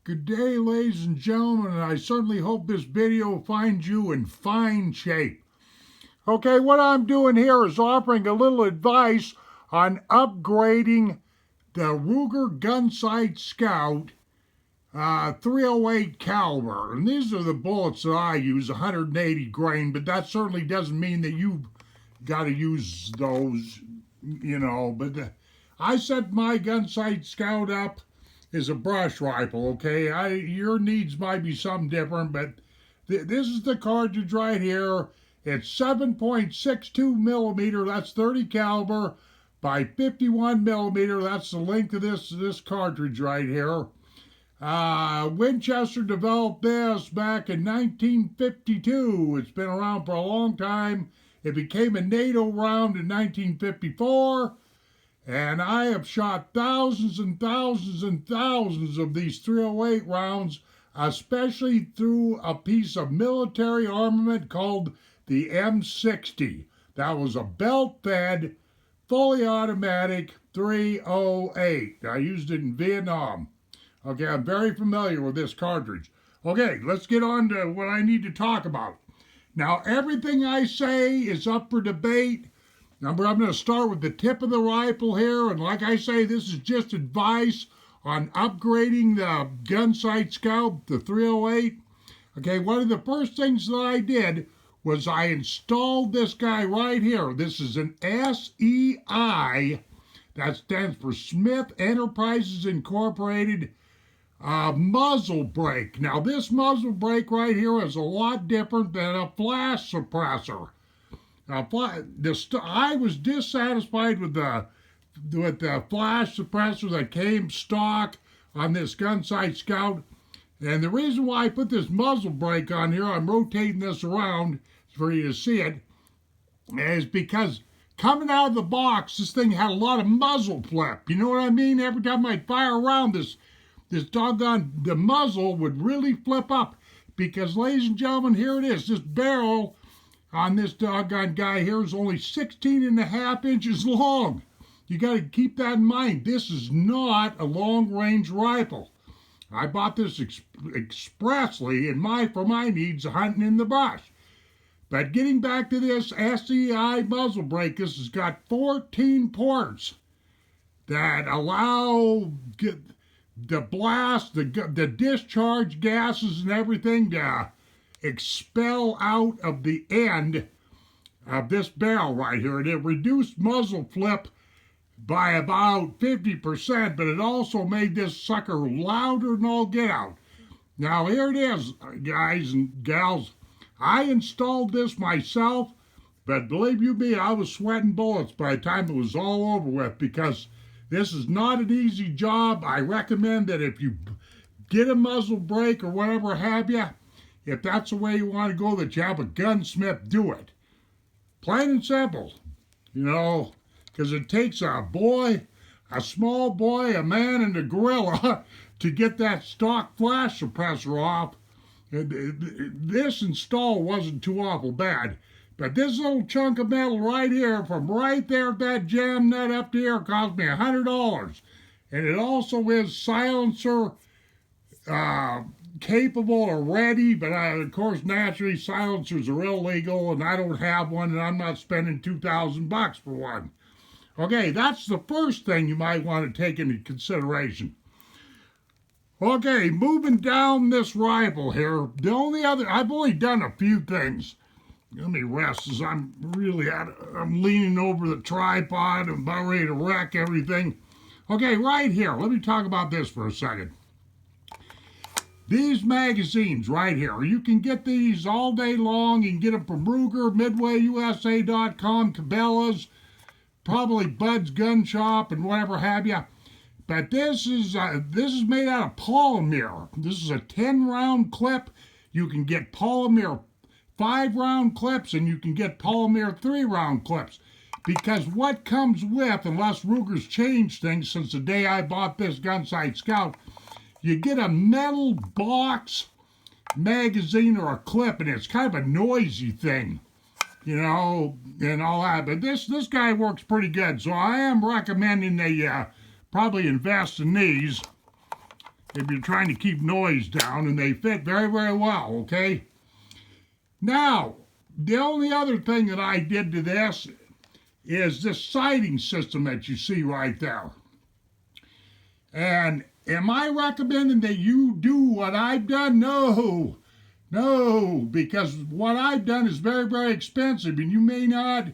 Good day, ladies and gentlemen, and I certainly hope this video finds you in fine shape. Okay, what I'm doing here is offering a little advice on upgrading the Ruger Gunsite Scout 308 caliber. And these are the bullets that I use, 180 grain, but that certainly doesn't mean that you've got to use those, But I set my Gunsite Scout up is a brush rifle, okay? Your needs might be something different, but this is the cartridge right here. It's 7.62 millimeter, that's 30 caliber, by 51 millimeter, that's the length of this cartridge right here. Winchester developed this back in 1952. It's been around for a long time. It became a NATO round in 1954. And I have shot thousands and thousands and thousands of these 308 rounds, especially through a piece of military armament called the M60. That was a belt-fed, fully automatic 308. I used it in Vietnam. Okay, I'm very familiar with this cartridge. Okay, let's get on to what I need to talk about. Now, everything I say is up for debate. Now, I'm going to start with the tip of the rifle here, and like I say, this is just advice on upgrading the Gunsite Scout, the 308. Okay, one of the first things that I did was I installed this guy right here. This is an S.E.I, that stands for Smith Enterprises Incorporated muzzle brake. Now, this muzzle brake right here is a lot different than a flash suppressor. I was dissatisfied with the flash suppressor that came stock on this Gunsite Scout. And the reason why I put this muzzle brake on here, I'm rotating this around for you to see it, is because coming out of the box, this thing had a lot of muzzle flip. You know what I mean? Every time I'd fire around this the muzzle would really flip up. Because, ladies and gentlemen, here it is. This barrel on this doggone guy here is only 16.5 inches long. You got to keep that in mind. This is not a long-range rifle. I bought this expressly for my needs, hunting in the brush. But getting back to this S.E.I muzzle brake, this has got 14 ports that allow the blast, the discharge gases and everything to expel out of the end of this barrel right here. And it reduced muzzle flip by about 50%, but it also made this sucker louder than all get out. Now here it is, guys and gals. I installed this myself, but believe you me, I was sweating bullets by the time it was all over with, because this is not an easy job. I recommend that if you get a muzzle brake or whatever have you, if that's the way you want to go, that you have a gunsmith do it. Plain and simple, because it takes a small boy, a man, and a gorilla to get that stock flash suppressor off. This install wasn't too awful bad. But this little chunk of metal right here, from right there at that jam nut up to here, cost me $100. And it also is silencer capable or ready, but of course, naturally, silencers are illegal, and I don't have one, and I'm not spending $2,000 for one. Okay, that's the first thing you might want to take into consideration. Okay, moving down this rifle here, I've only done a few things. Let me rest, as I'm leaning over the tripod and about ready to wreck everything. Okay, right here, let me talk about this for a second. These magazines right here, you can get these all day long. You can get them from Ruger, MidwayUSA.com, Cabela's, probably Bud's Gun Shop, and whatever have you. But this is made out of polymer. This is a 10-round clip. You can get polymer 5-round clips, and you can get polymer 3-round clips. Because what comes with, unless Ruger's changed things since the day I bought this Gunsite Scout, you get a metal box magazine or a clip, and it's kind of a noisy thing, and all that. But this guy works pretty good, so I am recommending they probably invest in these. if you're trying to keep noise down, and they fit very, very well, okay? Now, the only other thing that I did to this is this sighting system that you see right there. And am I recommending that you do what I've done? No, no, because what I've done is very, very expensive, and you may not,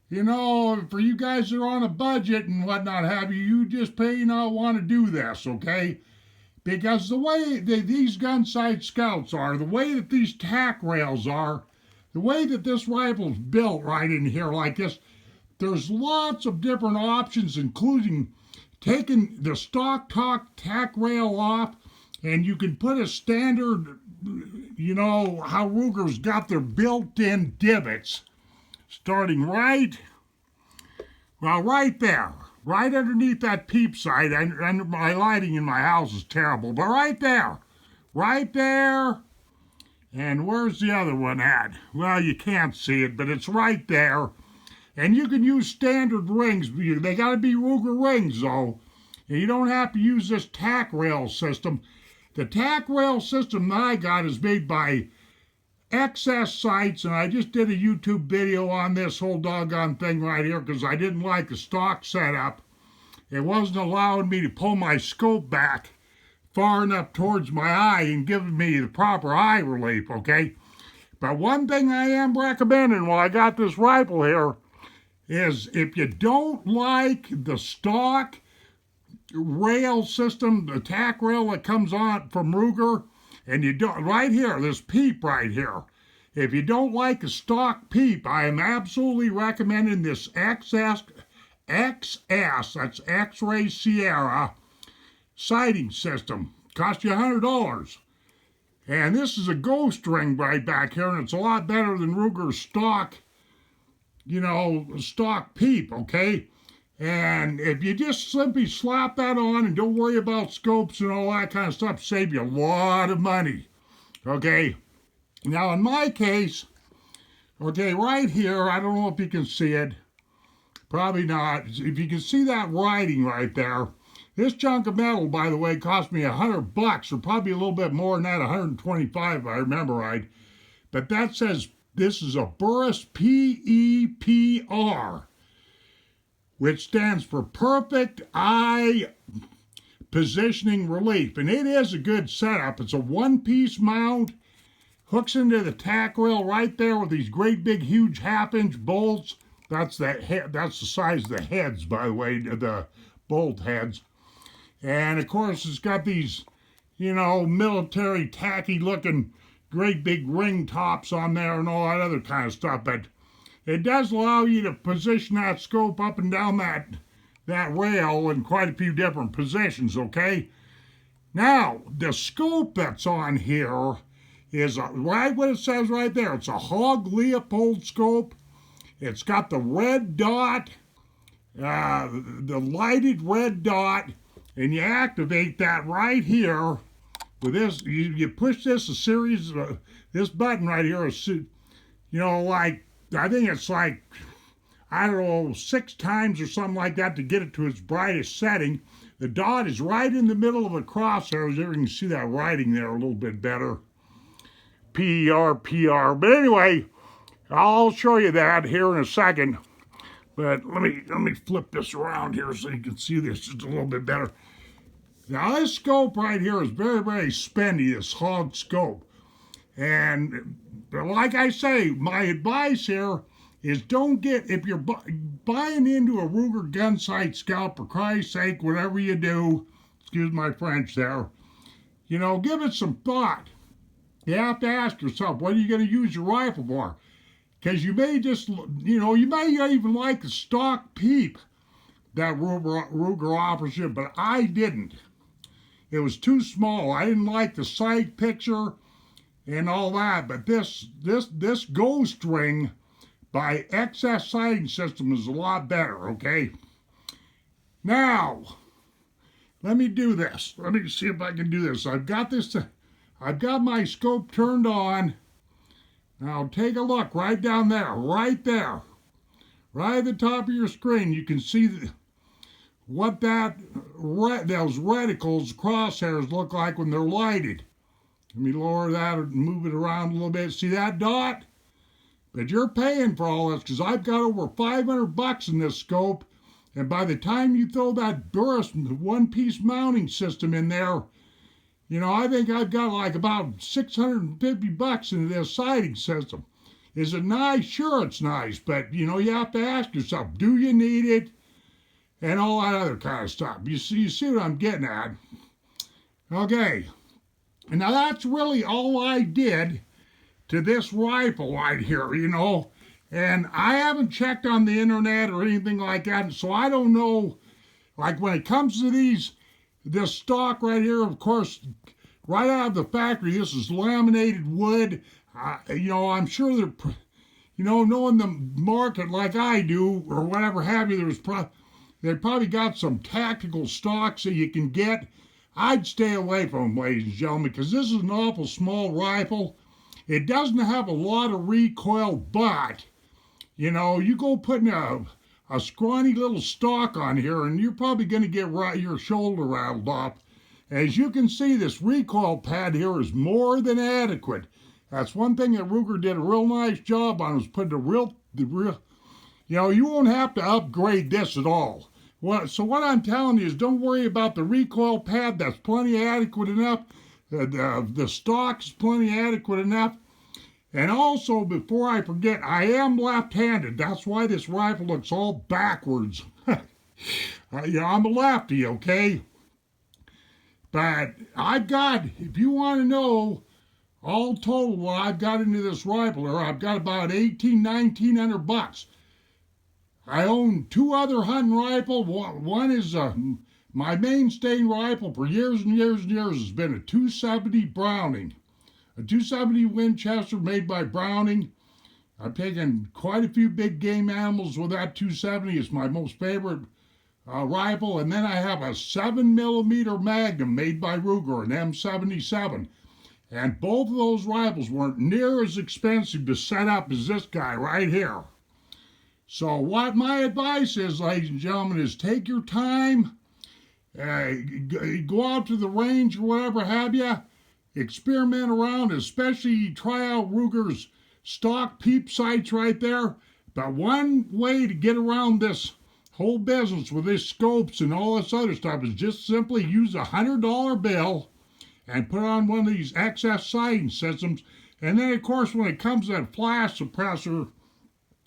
you know, for you guys that are on a budget and whatnot have you, you just may not want to do this, okay? Because the way that these Gunsite Scouts are, the way that these tack rails are, the way that this rifle's built right in here like this, there's lots of different options, including taking the stock tack rail off, and you can put a standard, you know, how Ruger's got their built-in divots, starting right there, right underneath that peep sight. And my lighting in my house is terrible, but right there, and where's the other one at? Well, you can't see it, but it's right there. And you can use standard rings. They got to be Ruger rings, though. And you don't have to use this tack rail system. The tack rail system that I got is made by XS Sights, and I just did a YouTube video on this whole doggone thing right here because I didn't like the stock setup. It wasn't allowing me to pull my scope back far enough towards my eye and giving me the proper eye relief, okay? But one thing I am recommending while I got this rifle here is if you don't like the stock rail system, the tack rail that comes on from Ruger, and you don't, right here, this P.E.P.R right here, if you don't like a stock P.E.P.R, I am absolutely recommending this XS, that's X-Ray Sierra, sighting system. Cost you $100. And this is a ghost ring right back here, and it's a lot better than Ruger's stock, you know, stock P.E.P.R, okay? And if you just simply slap that on and don't worry about scopes and all that kind of stuff, save you a lot of money, okay? Now, in my case, okay, right here, I don't know if you can see it. Probably not. If you can see that writing right there, this chunk of metal, by the way, cost me $100, or probably a little bit more than that, 125 if I remember right. But that says this is a Burris P.E.P.R, which stands for Perfect Eye Positioning Relief. And it is a good setup. It's a one-piece mount, hooks into the tack rail right there with these great big huge half-inch bolts. That's the size of the heads, by the way, the bolt heads. And of course, it's got these, you know, military tacky looking great big ring tops on there and all that other kind of stuff. But it does allow you to position that scope up and down that rail in quite a few different positions, okay? Now, the scope that's on here is right what it says right there. It's a Hog Leopold scope. It's got the red dot, the lighted red dot, and you activate that right here with this. You push this a series of, this button right here is, you know, like, I think it's like, I don't know, 6 times or something like that to get it to its brightest setting. The dot is right in the middle of the crosshairs. There you can see that writing there a little bit better. P.E.P.R, P.R. But anyway, I'll show you that here in a second. But let me flip this around here so you can see this just a little bit better. Now this scope right here is very, very spendy, this Hog scope. And like I say, my advice here is don't get, if you're buying into a Ruger Gunsite Scout, for Christ's sake, whatever you do, excuse my French there, you know, give it some thought. You have to ask yourself, what are you going to use your rifle for? Because you may just, you know, you may even like the stock P.E.P.R that Ruger offers you, but I didn't. It was too small. I didn't like the sight picture and all that, but this ghost ring by XS Sighting System is a lot better, okay? Now, let me do this. Let me see if I can do this. I've got my scope turned on. Now take a look right down there, right at the top of your screen. You can see what those reticles, crosshairs, look like when they're lighted. Let me lower that and move it around a little bit. See that dot? But you're paying for all this because I've got over $500 in this scope. And by the time you throw that burst one-piece mounting system in there, you know, I think I've got like about $650 into this sighting system. Is it nice? Sure, it's nice. But, you know, you have to ask yourself, do you need it? And all that other kind of stuff. You see what I'm getting at? Okay. And now that's really all I did to this rifle right here, you know. And I haven't checked on the internet or anything like that, so I don't know. Like when it comes to this stock right here, of course, right out of the factory, this is laminated wood. You know, I'm sure they're, you know, knowing the market like I do or whatever have you, they probably got some tactical stocks that you can get. I'd stay away from them, ladies and gentlemen, because this is an awful small rifle. It doesn't have a lot of recoil, but, you know, you go putting a scrawny little stock on here, and you're probably going to get your shoulder rattled off. As you can see, this recoil pad here is more than adequate. That's one thing that Ruger did a real nice job on, was putting the real, you know, you won't have to upgrade this at all. So what I'm telling you is don't worry about the recoil pad. That's plenty adequate enough. The stock's plenty adequate enough. And also, before I forget, I am left-handed. That's why this rifle looks all backwards. Yeah, I'm a lefty, okay? But I've got, if you want to know, all total what I've got into this rifle, or I've got about $1,900. I own two other hunting rifles. One is my mainstay rifle for years and years and years has been a 270 Browning. A 270 Winchester made by Browning. I've taken quite a few big game animals with that 270. It's my most favorite rifle. And then I have a 7mm Magnum made by Ruger, an M77. And both of those rifles weren't near as expensive to set up as this guy right here. So what my advice is, ladies and gentlemen, is take your time, go out to the range or whatever have you, experiment around, especially try out Ruger's stock P.E.P.R sights right there. But one way to get around this whole business with these scopes and all this other stuff is just simply use a $100 bill and put on one of these XS sighting systems. And then, of course, when it comes to that flash suppressor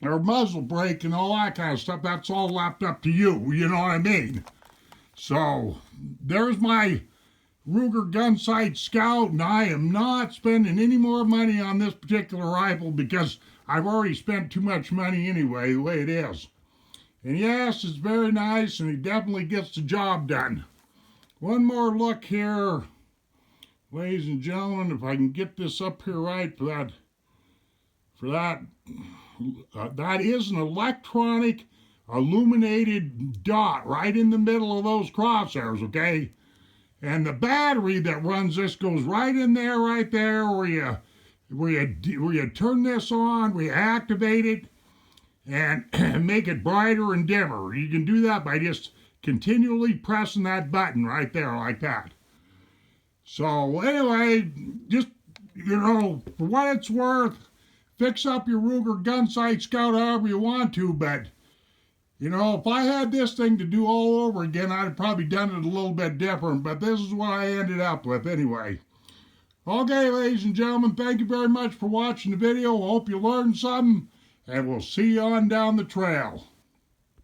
or muzzle brake and all that kind of stuff, that's all left up to you, you know what I mean? So, there's my Ruger Gunsite Scout, and I am not spending any more money on this particular rifle because I've already spent too much money anyway, the way it is. And yes, it's very nice, and it definitely gets the job done. One more look here, ladies and gentlemen, if I can get this up here right for that. That is an electronic illuminated dot right in the middle of those crosshairs, okay? And the battery that runs this goes right in there, right there, where you turn this on, where you activate it, and make it brighter and dimmer. You can do that by just continually pressing that button right there, like that. So anyway, just, you know, for what it's worth, fix up your Ruger Gunsite Scout however you want to, but, you know, if I had this thing to do all over again, I'd have probably done it a little bit different, but this is what I ended up with anyway. Okay, ladies and gentlemen, thank you very much for watching the video. I hope you learned something, and we'll see you on down the trail.